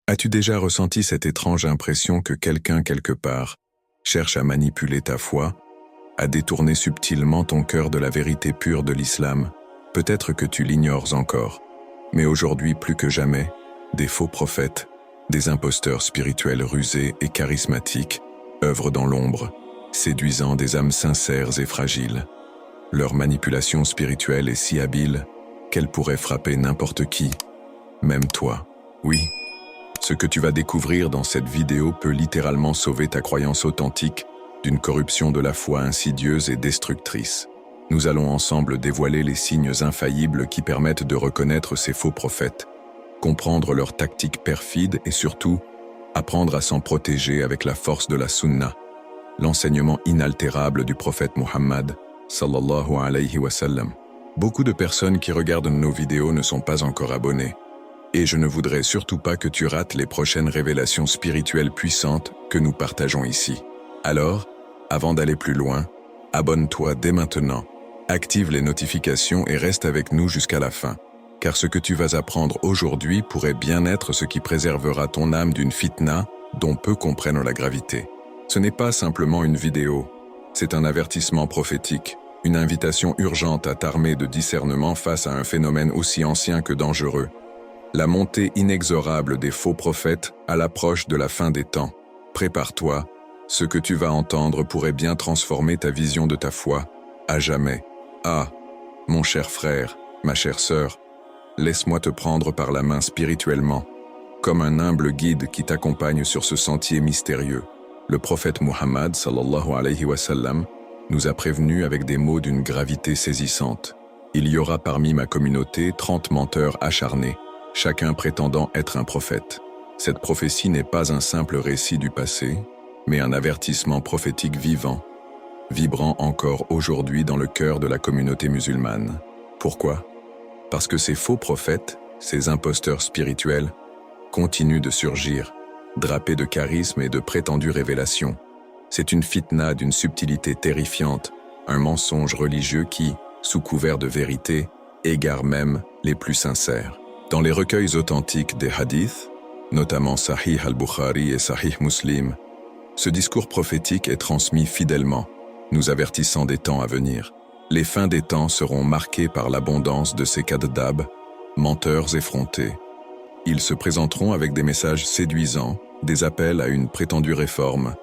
As-tu déjà ressenti cette étrange impression que quelqu'un quelque part cherche à manipuler ta foi, à détourner subtilement ton cœur de la vérité pure de l'islam? Peut-être que tu l'ignores encore, mais aujourd'hui plus que jamais, des faux prophètes, des imposteurs spirituels rusés et charismatiques œuvrent dans l'ombre, séduisant des âmes sincères et fragiles. Leur manipulation spirituelle est si habile qu'elle pourrait frapper n'importe qui, même toi. Oui, ce que tu vas découvrir dans cette vidéo peut littéralement sauver ta croyance authentique d'une corruption de la foi insidieuse et destructrice. Nous allons ensemble dévoiler les signes infaillibles qui permettent de reconnaître ces faux prophètes, comprendre leurs tactiques perfides et surtout, apprendre à s'en protéger avec la force de la Sunna, l'enseignement inaltérable du prophète Muhammad, sallallahu alayhi wa sallam. Beaucoup de personnes qui regardent nos vidéos ne sont pas encore abonnées, et je ne voudrais surtout pas que tu rates les prochaines révélations spirituelles puissantes que nous partageons ici. Alors, avant d'aller plus loin, abonne-toi dès maintenant, active les notifications et reste avec nous jusqu'à la fin, car ce que tu vas apprendre aujourd'hui pourrait bien être ce qui préservera ton âme d'une fitna dont peu comprennent la gravité. Ce n'est pas simplement une vidéo, c'est un avertissement prophétique, une invitation urgente à t'armer de discernement face à un phénomène aussi ancien que dangereux. La montée inexorable des faux prophètes à l'approche de la fin des temps. Prépare-toi, ce que tu vas entendre pourrait bien transformer ta vision de ta foi, à jamais. Ah, mon cher frère, ma chère sœur, laisse-moi te prendre par la main spirituellement, comme un humble guide qui t'accompagne sur ce sentier mystérieux. Le prophète Muhammad, sallallahu alayhi wa sallam, nous a prévenus avec des mots d'une gravité saisissante. Il y aura parmi ma communauté 30 menteurs acharnés, chacun prétendant être un prophète. Cette prophétie n'est pas un simple récit du passé, mais un avertissement prophétique vivant, vibrant encore aujourd'hui dans le cœur de la communauté musulmane. Pourquoi? Parce que ces faux prophètes, ces imposteurs spirituels, continuent de surgir, drapés de charisme et de prétendues révélations. C'est une fitna d'une subtilité terrifiante, un mensonge religieux qui, sous couvert de vérité, égare même les plus sincères. Dans les recueils authentiques des hadiths, notamment Sahih al-Bukhari et Sahih Muslim, ce discours prophétique est transmis fidèlement, nous avertissant des temps à venir. Les fins des temps seront marquées par l'abondance de ces kadhdab, menteurs effrontés. Ils se présenteront avec des messages séduisants, des appels à une prétendue réforme,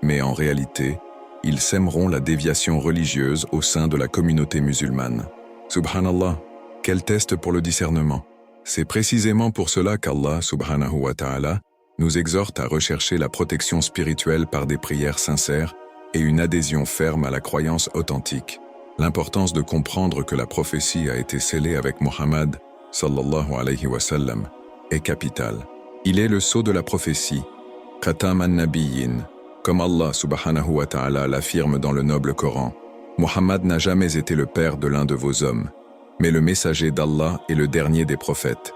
mais en réalité, ils sèmeront la déviation religieuse au sein de la communauté musulmane. Subhanallah, quel test pour le discernement! C'est précisément pour cela qu'Allah, subhanahu wa ta'ala, nous exhorte à rechercher la protection spirituelle par des prières sincères et une adhésion ferme à la croyance authentique. L'importance de comprendre que la prophétie a été scellée avec Muhammad, sallallahu alayhi wa sallam, est capitale. Il est le sceau de la prophétie, Khatam an-Nabiyyin, comme Allah subhanahu wa ta'ala l'affirme dans le noble Coran. Muhammad n'a jamais été le père de l'un de vos hommes, mais le messager d'Allah est le dernier des prophètes.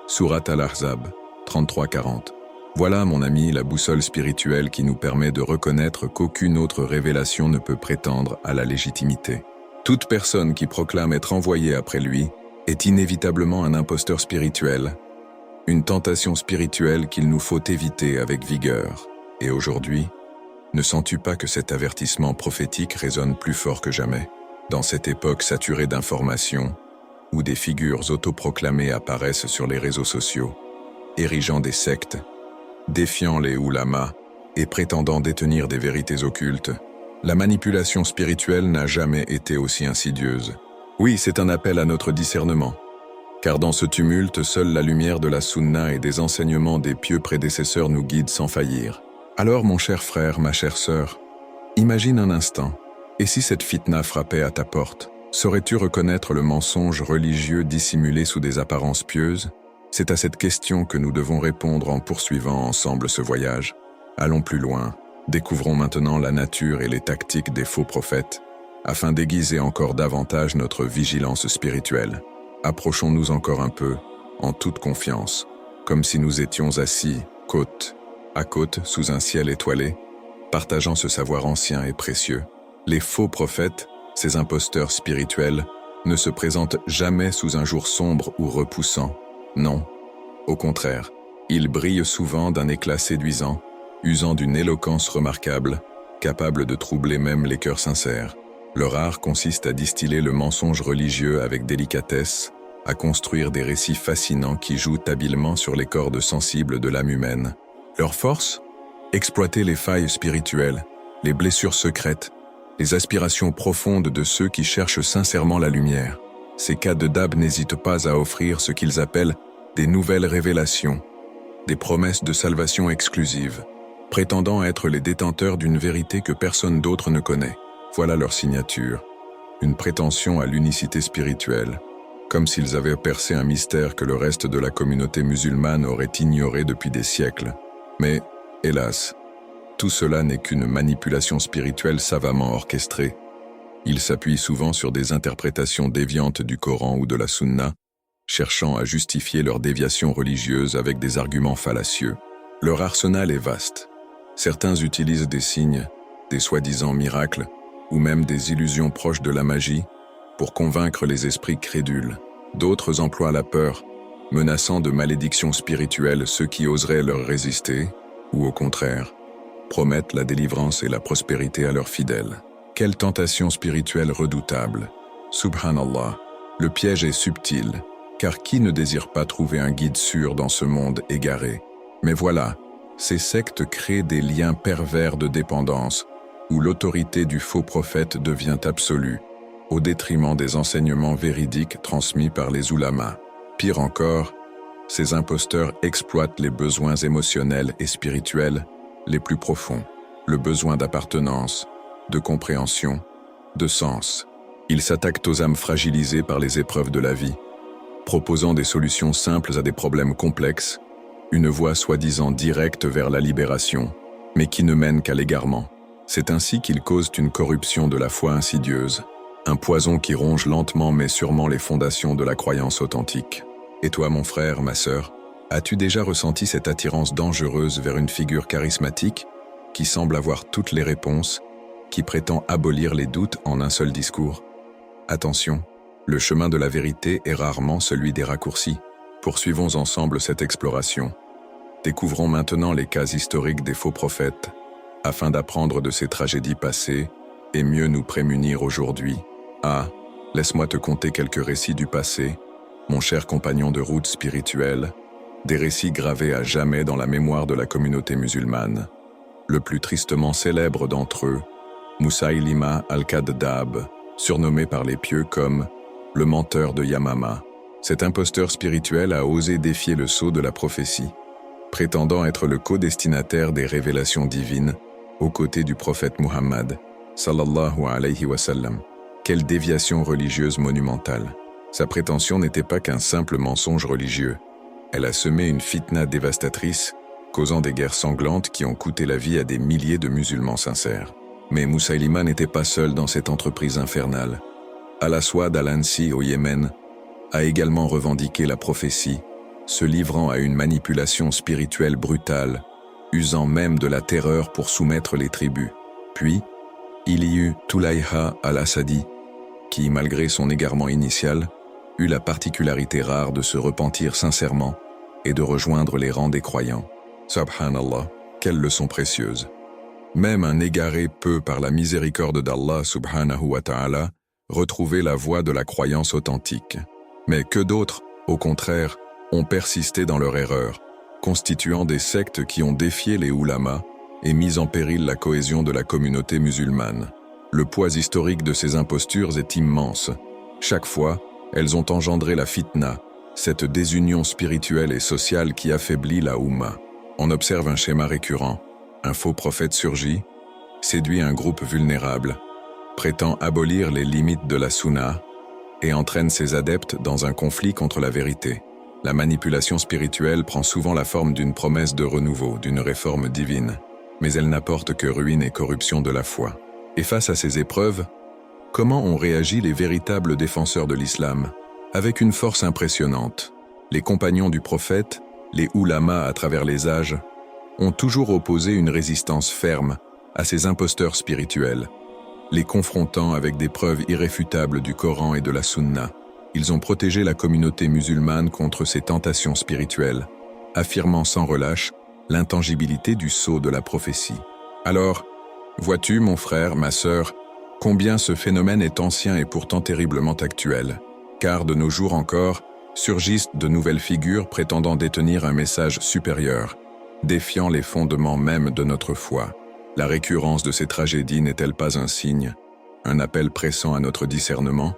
Surat al-Ahzab, 33-40. Voilà, mon ami, la boussole spirituelle qui nous permet de reconnaître qu'aucune autre révélation ne peut prétendre à la légitimité. Toute personne qui proclame être envoyée après lui est inévitablement un imposteur spirituel, une tentation spirituelle qu'il nous faut éviter avec vigueur. Et aujourd'hui, ne sens-tu pas que cet avertissement prophétique résonne plus fort que jamais? Dans cette époque saturée d'informations, où des figures autoproclamées apparaissent sur les réseaux sociaux, érigeant des sectes, défiant les ulamas et prétendant détenir des vérités occultes, la manipulation spirituelle n'a jamais été aussi insidieuse. Oui, c'est un appel à notre discernement, car dans ce tumulte, seule la lumière de la Sunna et des enseignements des pieux prédécesseurs nous guide sans faillir. Alors, mon cher frère, ma chère sœur, imagine un instant, et si cette fitna frappait à ta porte, saurais-tu reconnaître le mensonge religieux dissimulé sous des apparences pieuses? C'est à cette question que nous devons répondre en poursuivant ensemble ce voyage. Allons plus loin, découvrons maintenant la nature et les tactiques des faux prophètes, afin d'aiguiser encore davantage notre vigilance spirituelle. Approchons-nous encore un peu, en toute confiance, comme si nous étions assis, côte à côte, sous un ciel étoilé, partageant ce savoir ancien et précieux. Les faux prophètes, ces imposteurs spirituels, ne se présentent jamais sous un jour sombre ou repoussant. Non, au contraire, Ils brillent souvent d'un éclat séduisant, usant d'une éloquence remarquable, capable de troubler même les cœurs sincères. Leur art consiste à distiller le mensonge religieux avec délicatesse, à construire des récits fascinants qui jouent habilement sur les cordes sensibles de l'âme humaine. Leur force? Exploiter les failles spirituelles, les blessures secrètes, les aspirations profondes de ceux qui cherchent sincèrement la lumière. Ces cas de dab n'hésitent pas à offrir ce qu'ils appellent des nouvelles révélations, des promesses de salvation exclusives, prétendant être les détenteurs d'une vérité que personne d'autre ne connaît. Voilà leur signature, une prétention à l'unicité spirituelle, comme s'ils avaient percé un mystère que le reste de la communauté musulmane aurait ignoré depuis des siècles. Mais, hélas, tout cela n'est qu'une manipulation spirituelle savamment orchestrée. Ils s'appuient souvent sur des interprétations déviantes du Coran ou de la Sunna, cherchant à justifier leur déviation religieuse avec des arguments fallacieux. Leur arsenal est vaste. Certains utilisent des signes, des soi-disant miracles, ou même des illusions proches de la magie, pour convaincre les esprits crédules. D'autres emploient la peur, menaçant de malédictions spirituelles ceux qui oseraient leur résister, ou au contraire, promettent la délivrance et la prospérité à leurs fidèles. Quelle tentation spirituelle redoutable! Subhanallah, le piège est subtil, car qui ne désire pas trouver un guide sûr dans ce monde égaré? Mais voilà, ces sectes créent des liens pervers de dépendance, où l'autorité du faux prophète devient absolue, au détriment des enseignements véridiques transmis par les ulamas. Pire encore, ces imposteurs exploitent les besoins émotionnels et spirituels les plus profonds, le besoin d'appartenance, de compréhension, de sens. Ils s'attaquent aux âmes fragilisées par les épreuves de la vie, proposant des solutions simples à des problèmes complexes, une voie soi-disant directe vers la libération, mais qui ne mène qu'à l'égarement. C'est ainsi qu'ils causent une corruption de la foi insidieuse, un poison qui ronge lentement mais sûrement les fondations de la croyance authentique. Et toi, mon frère, ma sœur, as-tu déjà ressenti cette attirance dangereuse vers une figure charismatique qui semble avoir toutes les réponses, qui prétend abolir les doutes en un seul discours? Attention, le chemin de la vérité est rarement celui des raccourcis. Poursuivons ensemble cette exploration. Découvrons maintenant les cas historiques des faux prophètes, afin d'apprendre de ces tragédies passées et mieux nous prémunir aujourd'hui. Ah, laisse-moi te conter quelques récits du passé, mon cher compagnon de route spirituelle, des récits gravés à jamais dans la mémoire de la communauté musulmane. Le plus tristement célèbre d'entre eux, Musaylima al-Kadhdab, surnommé par les pieux comme le menteur de Yamama. Cet imposteur spirituel a osé défier le sceau de la prophétie, prétendant être le co-destinataire des révélations divines, aux côtés du prophète Muhammad, sallallahu alayhi wa sallam. Quelle déviation religieuse monumentale! Sa prétention n'était pas qu'un simple mensonge religieux. Elle a semé une fitna dévastatrice, causant des guerres sanglantes qui ont coûté la vie à des milliers de musulmans sincères. Mais Musaylima n'était pas seul dans cette entreprise infernale. Al-Aswad al-Ansi au Yémen a également revendiqué la prophétie, se livrant à une manipulation spirituelle brutale, usant même de la terreur pour soumettre les tribus. Puis, il y eut Tulayha al-Asadi, qui, malgré son égarement initial, eut la particularité rare de se repentir sincèrement et de rejoindre les rangs des croyants. Subhanallah, quelle leçon précieuse! Même un égaré peut, par la miséricorde d'Allah subhanahu wa ta'ala, retrouver la voie de la croyance authentique. Mais que d'autres, au contraire, ont persisté dans leur erreur, constituant des sectes qui ont défié les ulamas et mis en péril la cohésion de la communauté musulmane. Le poids historique de ces impostures est immense. Chaque fois, elles ont engendré la fitna, cette désunion spirituelle et sociale qui affaiblit la Oumma. On observe un schéma récurrent. Un faux prophète surgit, séduit un groupe vulnérable, prétend abolir les limites de la Sunna et entraîne ses adeptes dans un conflit contre la vérité. La manipulation spirituelle prend souvent la forme d'une promesse de renouveau, d'une réforme divine, mais elle n'apporte que ruine et corruption de la foi. Et face à ces épreuves, comment ont réagi les véritables défenseurs de l'islam? Avec une force impressionnante, les compagnons du prophète, les ulamas à travers les âges, ont toujours opposé une résistance ferme à ces imposteurs spirituels, les confrontant avec des preuves irréfutables du Coran et de la Sunna. Ils ont protégé la communauté musulmane contre ces tentations spirituelles, affirmant sans relâche l'intangibilité du sceau de la prophétie. Alors, vois-tu, mon frère, ma sœur, combien ce phénomène est ancien et pourtant terriblement actuel, car de nos jours encore, surgissent de nouvelles figures prétendant détenir un message supérieur, défiant les fondements mêmes de notre foi. La récurrence de ces tragédies n'est-elle pas un signe, un appel pressant à notre discernement?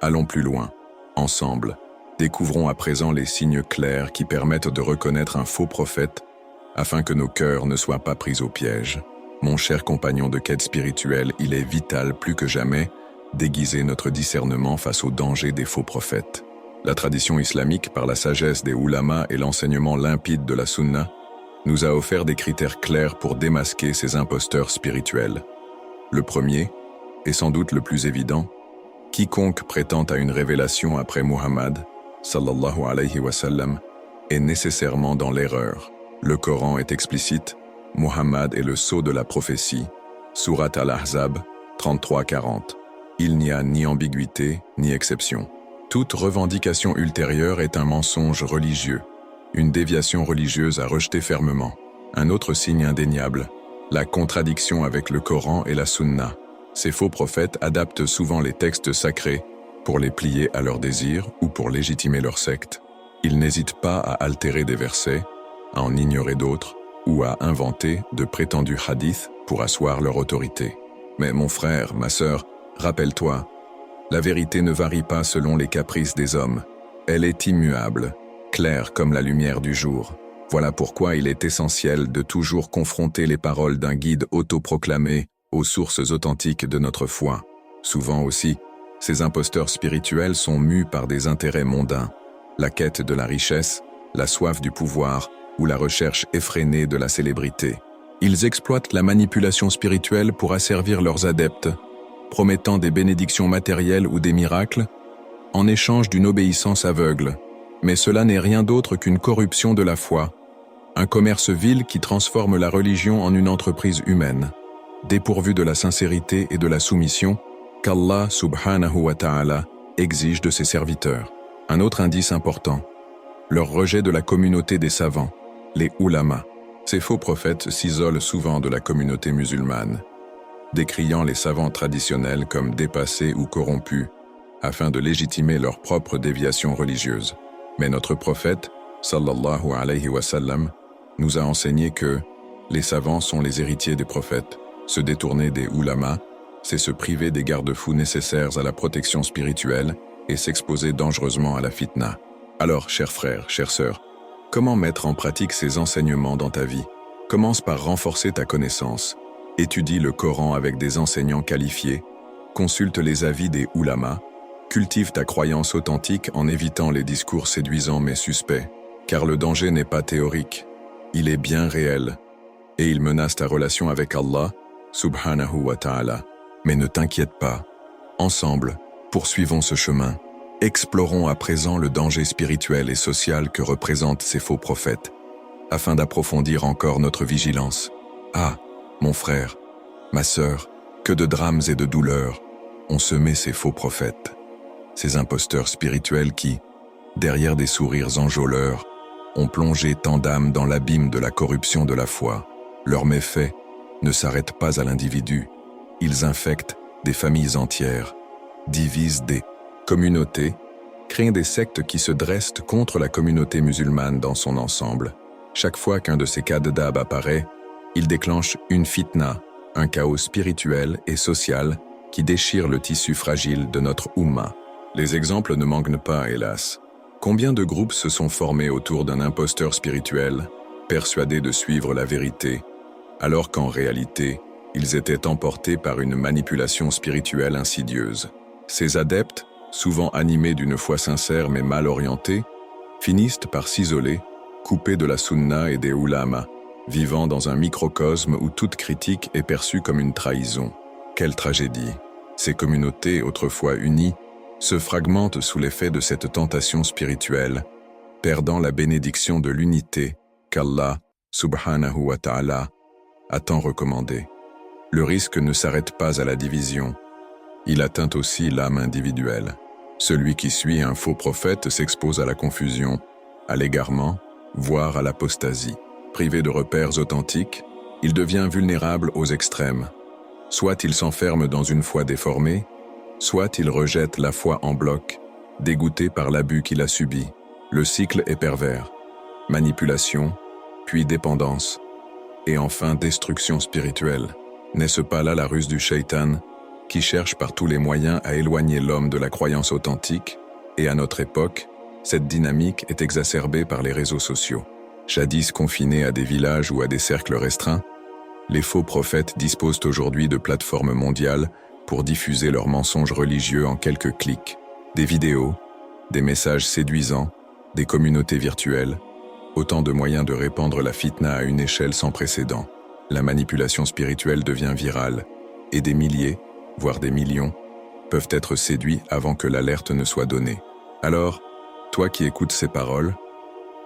Allons plus loin. Ensemble, découvrons à présent les signes clairs qui permettent de reconnaître un faux prophète, afin que nos cœurs ne soient pas pris au piège. Mon cher compagnon de quête spirituelle, il est vital plus que jamais d'aiguiser notre discernement face aux dangers des faux prophètes. La tradition islamique, par la sagesse des oulémas et l'enseignement limpide de la sunna, nous a offert des critères clairs pour démasquer ces imposteurs spirituels. Le premier, et sans doute le plus évident, quiconque prétend à une révélation après Muhammad, sallallahu alayhi wa sallam, est nécessairement dans l'erreur. Le Coran est explicite, Muhammad est le sceau de la prophétie, Surat al-Ahzab, 33-40. Il n'y a ni ambiguïté, ni exception. Toute revendication ultérieure est un mensonge religieux, une déviation religieuse à rejeter fermement. Un autre signe indéniable, la contradiction avec le Coran et la Sunna. Ces faux prophètes adaptent souvent les textes sacrés pour les plier à leurs désirs ou pour légitimer leur secte. Ils n'hésitent pas à altérer des versets, à en ignorer d'autres, ou à inventer de prétendus hadiths pour asseoir leur autorité. Mais mon frère, ma sœur, rappelle-toi, la vérité ne varie pas selon les caprices des hommes. Elle est immuable, claire comme la lumière du jour. Voilà pourquoi il est essentiel de toujours confronter les paroles d'un guide autoproclamé aux sources authentiques de notre foi. Souvent aussi, ces imposteurs spirituels sont mus par des intérêts mondains, la quête de la richesse, la soif du pouvoir ou la recherche effrénée de la célébrité. Ils exploitent la manipulation spirituelle pour asservir leurs adeptes, promettant des bénédictions matérielles ou des miracles, en échange d'une obéissance aveugle. Mais cela n'est rien d'autre qu'une corruption de la foi, un commerce vil qui transforme la religion en une entreprise humaine, dépourvue de la sincérité et de la soumission qu'Allah subhanahu wa ta'ala exige de ses serviteurs. Un autre indice important, leur rejet de la communauté des savants, les oulémas. Ces faux prophètes s'isolent souvent de la communauté musulmane, décriant les savants traditionnels comme dépassés ou corrompus, afin de légitimer leur propre déviation religieuse. Mais notre prophète, sallallahu alayhi wa sallam, nous a enseigné que les savants sont les héritiers des prophètes. Se détourner des oulémas, c'est se priver des garde-fous nécessaires à la protection spirituelle et s'exposer dangereusement à la fitna. Alors, chers frères, chères sœurs, comment mettre en pratique ces enseignements dans ta vie? Commence par renforcer ta connaissance. Étudie le Coran avec des enseignants qualifiés, consulte les avis des oulémas, cultive ta croyance authentique en évitant les discours séduisants mais suspects, car le danger n'est pas théorique, il est bien réel, et il menace ta relation avec Allah, subhanahu wa ta'ala. Mais ne t'inquiète pas, ensemble, poursuivons ce chemin, explorons à présent le danger spirituel et social que représentent ces faux prophètes, afin d'approfondir encore notre vigilance. Ah, mon frère, ma sœur, que de drames et de douleurs ont semé ces faux prophètes, ces imposteurs spirituels qui, derrière des sourires enjôleurs, ont plongé tant d'âmes dans l'abîme de la corruption de la foi. Leurs méfaits ne s'arrêtent pas à l'individu, ils infectent des familles entières, divisent des communautés, créent des sectes qui se dressent contre la communauté musulmane dans son ensemble. Chaque fois qu'un de ces cas de dab apparaît, il déclenche une fitna, un chaos spirituel et social qui déchire le tissu fragile de notre Ummah. Les exemples ne manquent pas, hélas. Combien de groupes se sont formés autour d'un imposteur spirituel, persuadés de suivre la vérité, alors qu'en réalité, ils étaient emportés par une manipulation spirituelle insidieuse. Ces adeptes, souvent animés d'une foi sincère mais mal orientée, finissent par s'isoler, coupés de la sunna et des oulémas, vivant dans un microcosme où toute critique est perçue comme une trahison. Quelle tragédie! Ces communautés, autrefois unies, se fragmentent sous l'effet de cette tentation spirituelle, perdant la bénédiction de l'unité qu'Allah, subhanahu wa ta'ala, a tant recommandée. Le risque ne s'arrête pas à la division, il atteint aussi l'âme individuelle. Celui qui suit un faux prophète s'expose à la confusion, à l'égarement voire à l'apostasie. Privé de repères authentiques, il devient vulnérable aux extrêmes. Soit il s'enferme dans une foi déformée, soit il rejette la foi en bloc, dégoûté par l'abus qu'il a subi. Le cycle est pervers. Manipulation, puis dépendance, et enfin destruction spirituelle. N'est-ce pas là la ruse du shaitan, qui cherche par tous les moyens à éloigner l'homme de la croyance authentique, et à notre époque, cette dynamique est exacerbée par les réseaux sociaux. Jadis confinés à des villages ou à des cercles restreints, les faux prophètes disposent aujourd'hui de plateformes mondiales pour diffuser leurs mensonges religieux en quelques clics. Des vidéos, des messages séduisants, des communautés virtuelles, autant de moyens de répandre la fitna à une échelle sans précédent. La manipulation spirituelle devient virale, et des milliers, voire des millions, peuvent être séduits avant que l'alerte ne soit donnée. Alors, toi qui écoutes ces paroles,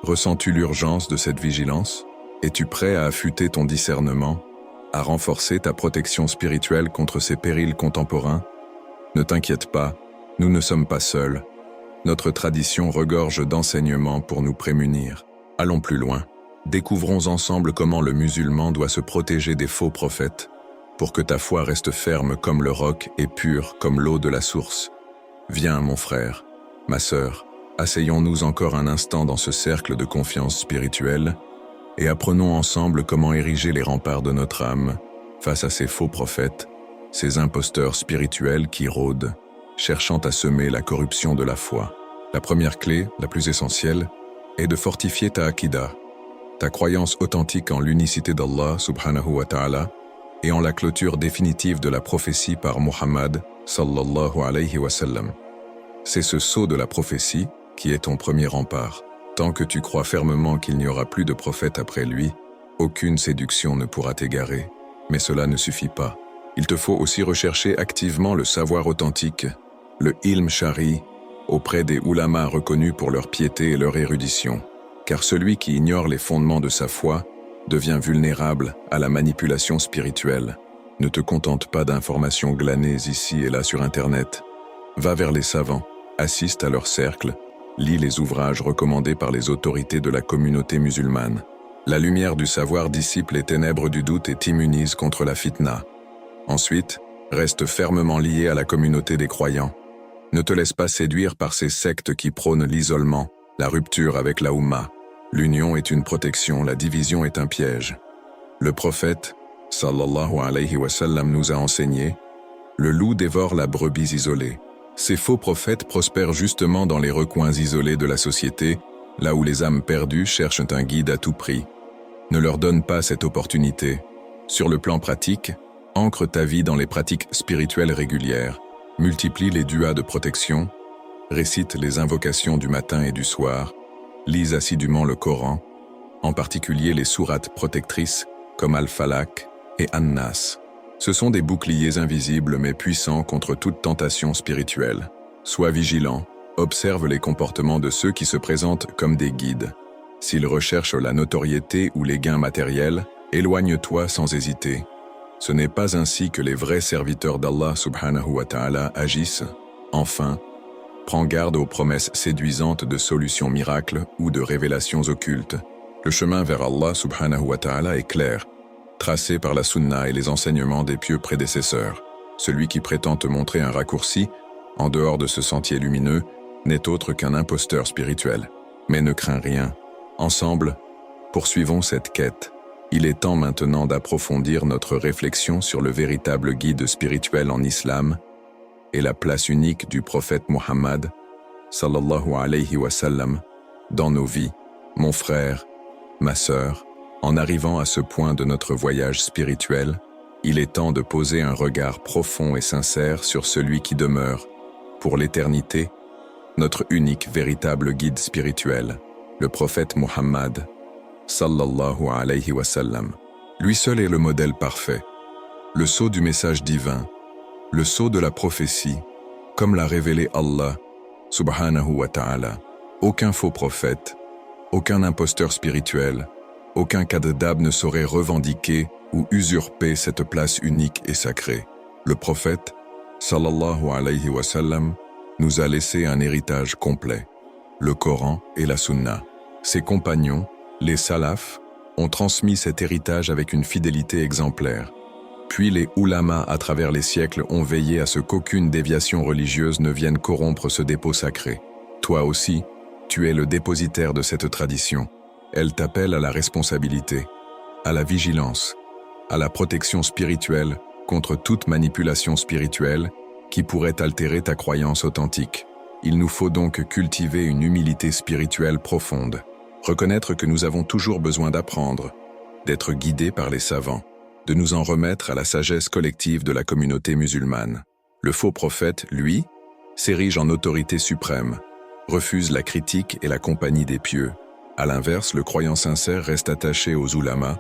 ressens-tu l'urgence de cette vigilance? Es-tu prêt à affûter ton discernement, à renforcer ta protection spirituelle contre ces périls contemporains? Ne t'inquiète pas, nous ne sommes pas seuls. Notre tradition regorge d'enseignements pour nous prémunir. Allons plus loin. Découvrons ensemble comment le musulman doit se protéger des faux prophètes, pour que ta foi reste ferme comme le roc et pure comme l'eau de la source. Viens, mon frère, ma sœur, asseyons-nous encore un instant dans ce cercle de confiance spirituelle et apprenons ensemble comment ériger les remparts de notre âme face à ces faux prophètes, ces imposteurs spirituels qui rôdent, cherchant à semer la corruption de la foi. La première clé, la plus essentielle, est de fortifier ta akida, ta croyance authentique en l'unicité d'Allah subhanahu wa ta'ala et en la clôture définitive de la prophétie par Muhammad sallallahu alayhi wa sallam. C'est ce sceau de la prophétie qui est ton premier rempart. Tant que tu crois fermement qu'il n'y aura plus de prophète après lui, aucune séduction ne pourra t'égarer. Mais cela ne suffit pas. Il te faut aussi rechercher activement le savoir authentique, le ilm shari, auprès des ulamas reconnus pour leur piété et leur érudition. Car celui qui ignore les fondements de sa foi devient vulnérable à la manipulation spirituelle. Ne te contente pas d'informations glanées ici et là sur Internet. Va vers les savants, assiste à leur cercle, lis les ouvrages recommandés par les autorités de la communauté musulmane. La lumière du savoir dissipe les ténèbres du doute et t'immunise contre la fitna. Ensuite, reste fermement lié à la communauté des croyants. Ne te laisse pas séduire par ces sectes qui prônent l'isolement, la rupture avec la Oumma. L'union est une protection, la division est un piège. Le prophète, sallallahu alayhi wa sallam, nous a enseigné « Le loup dévore la brebis isolée ». Ces faux prophètes prospèrent justement dans les recoins isolés de la société, là où les âmes perdues cherchent un guide à tout prix. Ne leur donne pas cette opportunité. Sur le plan pratique, ancre ta vie dans les pratiques spirituelles régulières, multiplie les duas de protection, récite les invocations du matin et du soir, lise assidûment le Coran, en particulier les sourates protectrices comme Al-Falaq et An-Nas. Ce sont des boucliers invisibles mais puissants contre toute tentation spirituelle. Sois vigilant, observe les comportements de ceux qui se présentent comme des guides. S'ils recherchent la notoriété ou les gains matériels, éloigne-toi sans hésiter. Ce n'est pas ainsi que les vrais serviteurs d'Allah subhanahu wa ta'ala agissent. Enfin, prends garde aux promesses séduisantes de solutions miracles ou de révélations occultes. Le chemin vers Allah subhanahu wa ta'ala est clair, tracé par la sunna et les enseignements des pieux prédécesseurs. Celui qui prétend te montrer un raccourci, en dehors de ce sentier lumineux, n'est autre qu'un imposteur spirituel. Mais ne crains rien. Ensemble, poursuivons cette quête. Il est temps maintenant d'approfondir notre réflexion sur le véritable guide spirituel en islam et la place unique du prophète Muhammad, sallallahu alayhi wa sallam, dans nos vies. Mon frère, ma sœur, en arrivant à ce point de notre voyage spirituel, il est temps de poser un regard profond et sincère sur celui qui demeure, pour l'éternité, notre unique véritable guide spirituel, le prophète Muhammad, sallallahu alayhi wa sallam. Lui seul est le modèle parfait, le sceau du message divin, le sceau de la prophétie, comme l'a révélé Allah, subhanahu wa ta'ala. Aucun faux prophète, aucun imposteur spirituel, aucun kadhab ne saurait revendiquer ou usurper cette place unique et sacrée. Le prophète, sallallahu alayhi wa sallam, nous a laissé un héritage complet, le Coran et la Sunna. Ses compagnons, Les salafs ont transmis cet héritage avec une fidélité exemplaire. Puis les ulamas à travers les siècles ont veillé à ce qu'aucune déviation religieuse ne vienne corrompre ce dépôt sacré. Toi aussi, tu es le dépositaire de cette tradition. Elle t'appelle à la responsabilité, à la vigilance, à la protection spirituelle contre toute manipulation spirituelle qui pourrait altérer ta croyance authentique. Il nous faut donc cultiver une humilité spirituelle profonde, reconnaître que nous avons toujours besoin d'apprendre, d'être guidés par les savants, de nous en remettre à la sagesse collective de la communauté musulmane. Le faux prophète, lui, s'érige en autorité suprême, refuse la critique et la compagnie des pieux. À l'inverse, le croyant sincère reste attaché aux ulamas,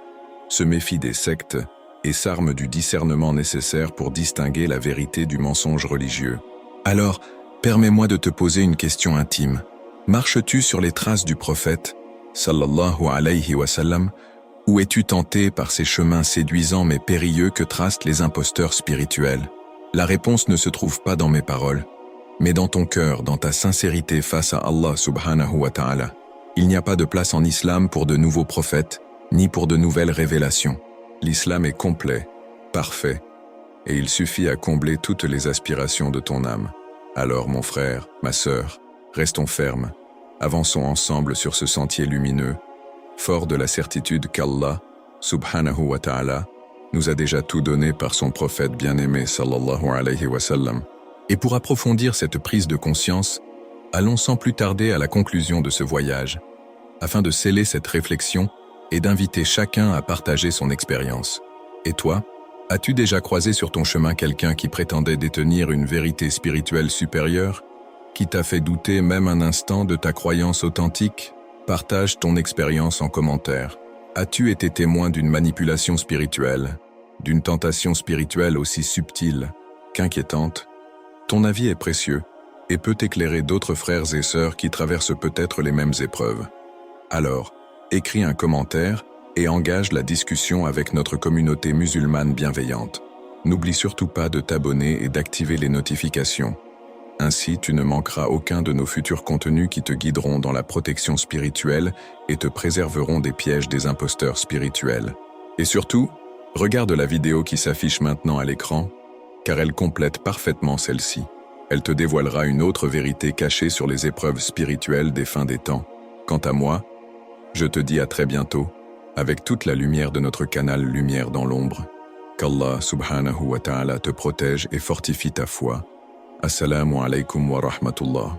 se méfie des sectes et s'arme du discernement nécessaire pour distinguer la vérité du mensonge religieux. Alors, permets-moi de te poser une question intime. Marches-tu sur les traces du prophète, sallallahu alayhi wa sallam, ou es-tu tenté par ces chemins séduisants mais périlleux que tracent les imposteurs spirituels? La réponse ne se trouve pas dans mes paroles, mais dans ton cœur, dans ta sincérité face à Allah subhanahu wa ta'ala. Il n'y a pas de place en islam pour de nouveaux prophètes, ni pour de nouvelles révélations. L'islam est complet, parfait, et il suffit à combler toutes les aspirations de ton âme. Alors mon frère, ma sœur, restons fermes, avançons ensemble sur ce sentier lumineux, fort de la certitude qu'Allah, subhanahu wa ta'ala, nous a déjà tout donné par son prophète bien-aimé sallallahu alayhi wa sallam. Et pour approfondir cette prise de conscience, allons sans plus tarder à la conclusion de ce voyage, afin de sceller cette réflexion et d'inviter chacun à partager son expérience. Et toi, as-tu déjà croisé sur ton chemin quelqu'un qui prétendait détenir une vérité spirituelle supérieure, qui t'a fait douter même un instant de ta croyance authentique? Partage ton expérience en commentaire. As-tu été témoin d'une manipulation spirituelle, d'une tentation spirituelle aussi subtile qu'inquiétante? Ton avis est précieux et peut éclairer d'autres frères et sœurs qui traversent peut-être les mêmes épreuves. Alors, écris un commentaire et engage la discussion avec notre communauté musulmane bienveillante. N'oublie surtout pas de t'abonner et d'activer les notifications. Ainsi, tu ne manqueras aucun de nos futurs contenus qui te guideront dans la protection spirituelle et te préserveront des pièges des imposteurs spirituels. Et surtout, regarde la vidéo qui s'affiche maintenant à l'écran, car elle complète parfaitement celle-ci. Elle te dévoilera une autre vérité cachée sur les épreuves spirituelles des fins des temps. Quant à moi, je te dis à très bientôt, avec toute la lumière de notre canal Lumière dans l'ombre. Qu'Allah subhanahu wa ta'ala te protège et fortifie ta foi. Assalamu alaikum wa rahmatullah.